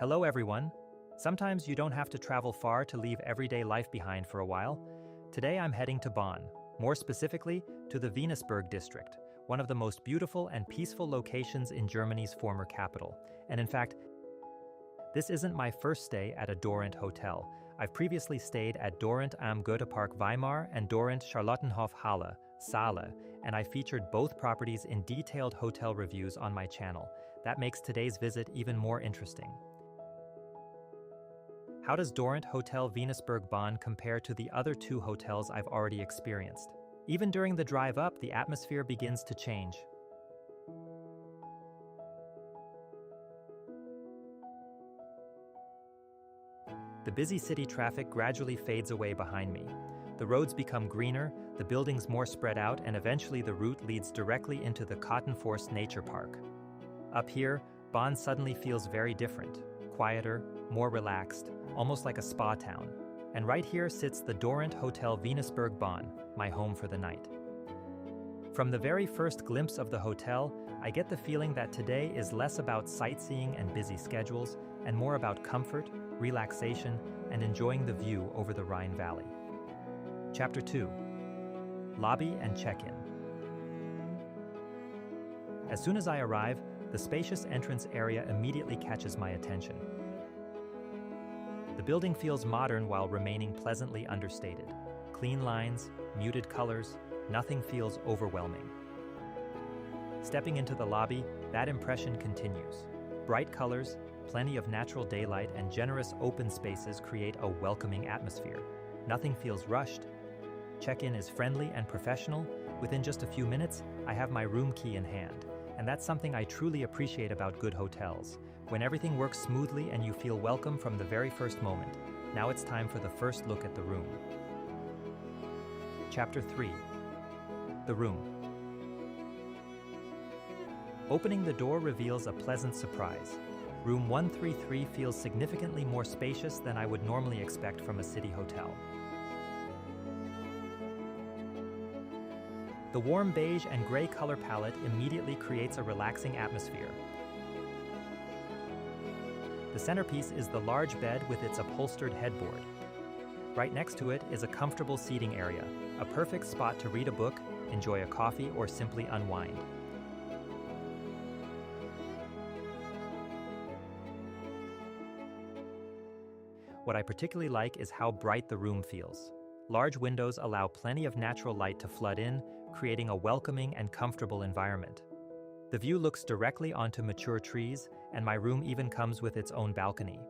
Hello, everyone. Sometimes you don't have to travel far to leave everyday life behind for a while. Today I'm heading to Bonn, more specifically to the Venusberg district, one of the most beautiful and peaceful locations in Germany's former capital. And in fact, this isn't my first stay at a Dorint hotel. I've previously stayed at Dorint am Goethepark Weimar and Dorint Charlottenhof Halle, Saale, and I featured both properties in detailed hotel reviews on my channel. That makes today's visit even more interesting. How does Dorint Hotel Venusberg Bonn compare to the other two hotels I've already experienced? Even during the drive up, the atmosphere begins to change. The busy city traffic gradually fades away behind me. The roads become greener, the buildings more spread out, and eventually the route leads directly into the Kottenforst Nature Park. Up here, Bonn suddenly feels very different, quieter, more relaxed, almost like a spa town. And right here sits the Dorint Hotel Venusberg Bonn, my home for the night. From the very first glimpse of the hotel, I get the feeling that today is less about sightseeing and busy schedules, and more about comfort, relaxation, and enjoying the view over the Rhine Valley. Chapter 2. Lobby and Check-in. As soon as I arrive, the spacious entrance area immediately catches my attention. The building feels modern while remaining pleasantly understated. Clean lines, muted colors, nothing feels overwhelming. Stepping into the lobby, that impression continues. Bright colors, plenty of natural daylight, and generous open spaces create a welcoming atmosphere. Nothing feels rushed. Check-in is friendly and professional. Within just a few minutes, I have my room key in hand. And that's something I truly appreciate about good hotels, when everything works smoothly and you feel welcome from the very first moment. Now it's time for the first look at the room. Chapter 3. The room. Opening the door reveals a pleasant surprise. Room 133 feels significantly more spacious than I would normally expect from a city hotel. The warm beige and gray color palette immediately creates a relaxing atmosphere. The centerpiece is the large bed with its upholstered headboard. Right next to it is a comfortable seating area, a perfect spot to read a book, enjoy a coffee, or simply unwind. What I particularly like is how bright the room feels. Large windows allow plenty of natural light to flood in, creating a welcoming and comfortable environment. The view looks directly onto mature trees, and my room even comes with its own balcony.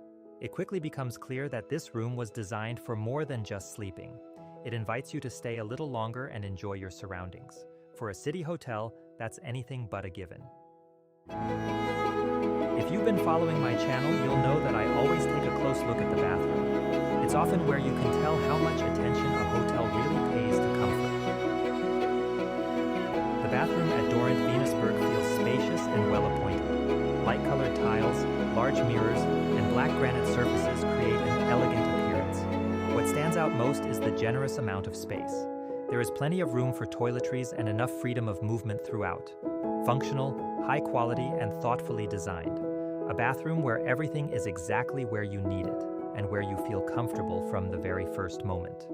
It quickly becomes clear that this room was designed for more than just sleeping. It invites you to stay a little longer and enjoy your surroundings. For a city hotel, that's anything but a given. If you've been following my channel, you'll know that I always take a close look at the bathroom. It's often where you can tell how much attention a hotel really pays to comfort. The bathroom at Dorint Venusberg feels spacious and well-appointed. Light-colored tiles, large mirrors, and black granite surfaces create an elegant appearance. What stands out most is the generous amount of space. There is plenty of room for toiletries and enough freedom of movement throughout. Functional, high quality, and thoughtfully designed. A bathroom where everything is exactly where you need it, and where you feel comfortable from the very first moment.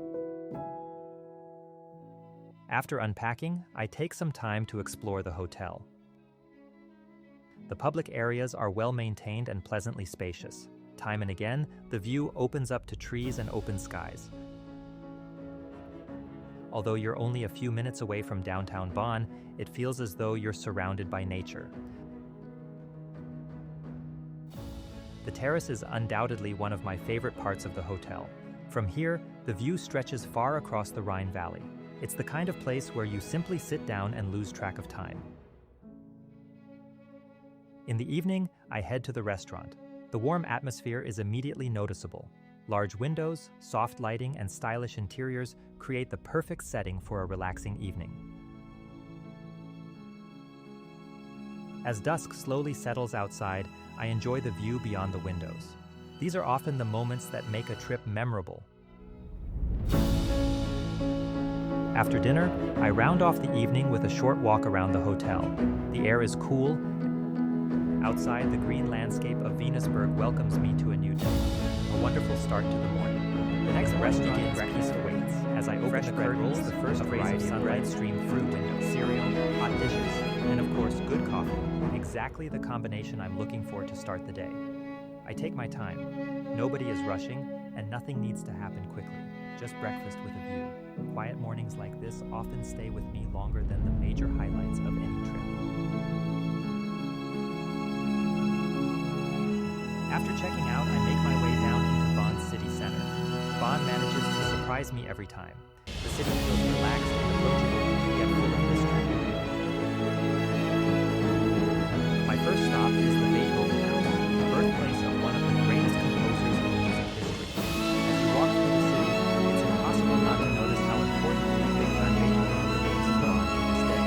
After unpacking, I take some time to explore the hotel. The public areas are well maintained and pleasantly spacious. Time and again, the view opens up to trees and open skies. Although you're only a few minutes away from downtown Bonn, it feels as though you're surrounded by nature. The terrace is undoubtedly one of my favorite parts of the hotel. From here, the view stretches far across the Rhine Valley. It's the kind of place where you simply sit down and lose track of time. In the evening, I head to the restaurant. The warm atmosphere is immediately noticeable. Large windows, soft lighting, and stylish interiors create the perfect setting for a relaxing evening. As dusk slowly settles outside, I enjoy the view beyond the windows. These are often the moments that make a trip memorable. After dinner, I round off the evening with a short walk around the hotel. The air is cool, Outside, the green landscape of Venusberg welcomes me to a new day. A wonderful start to the morning. The next restaurant breakfast awaits. As I open the curtains, the first rays of sunlight stream through windows, cereal, hot dishes, and of course, good coffee. Exactly the combination I'm looking for to start the day. I take my time. Nobody is rushing, and nothing needs to happen quickly. Just breakfast with a view. Quiet mornings like this often stay with me longer than the major highlights of any trip. After checking out, I make my way down into Bonn's city center. Bonn manages to surprise me every time. The city feels relaxed and approachable, yet full of mystery. My first stop is the Beethoven House, the birthplace of one of the greatest composers in music history. As you walk through the city, it's impossible not to notice how important Ludwig van Beethoven remains to Bonn to this day.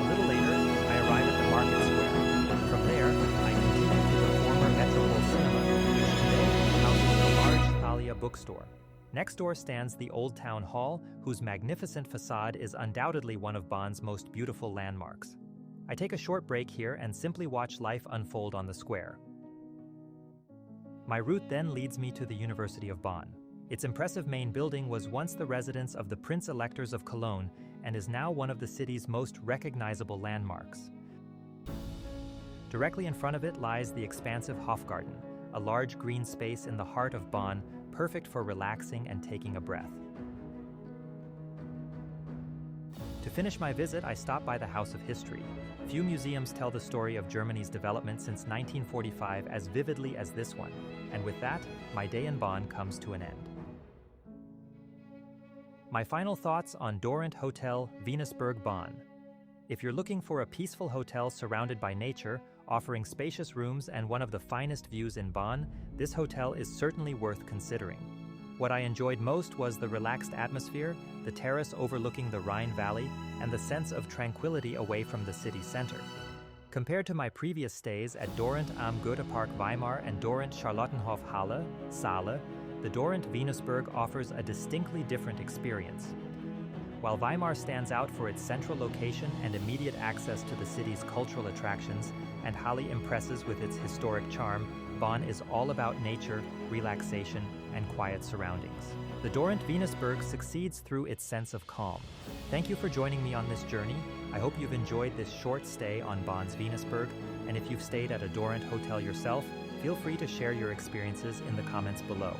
A little later, I arrive at the market square. From there, I continue to the former Metropole Cinema, which today houses the large Thalia bookstore. Next door stands the Old Town Hall, whose magnificent facade is undoubtedly one of Bonn's most beautiful landmarks. I take a short break here and simply watch life unfold on the square. My route then leads me to the University of Bonn. Its impressive main building was once the residence of the Prince-Electors of Cologne and is now one of the city's most recognizable landmarks. Directly in front of it lies the expansive Hofgarten, a large green space in the heart of Bonn, perfect for relaxing and taking a breath. To finish my visit, I stop by the House of History. Few museums tell the story of Germany's development since 1945 as vividly as this one, and with that, my day in Bonn comes to an end. My final thoughts on Dorint Hotel Venusberg Bonn. If you're looking for a peaceful hotel surrounded by nature, offering spacious rooms and one of the finest views in Bonn, this hotel is certainly worth considering. What I enjoyed most was the relaxed atmosphere, the terrace overlooking the Rhine Valley, and the sense of tranquility away from the city center. Compared to my previous stays at Dorint am Goethepark Weimar and Dorint Charlottenhof Halle, Saale, the Dorint Venusberg offers a distinctly different experience. While Weimar stands out for its central location and immediate access to the city's cultural attractions, and Halle impresses with its historic charm, Bonn is all about nature, relaxation, and quiet surroundings. The Dorint Venusberg succeeds through its sense of calm. Thank you for joining me on this journey. I hope you've enjoyed this short stay on Bonn's Venusberg, and if you've stayed at a Dorint hotel yourself, feel free to share your experiences in the comments below.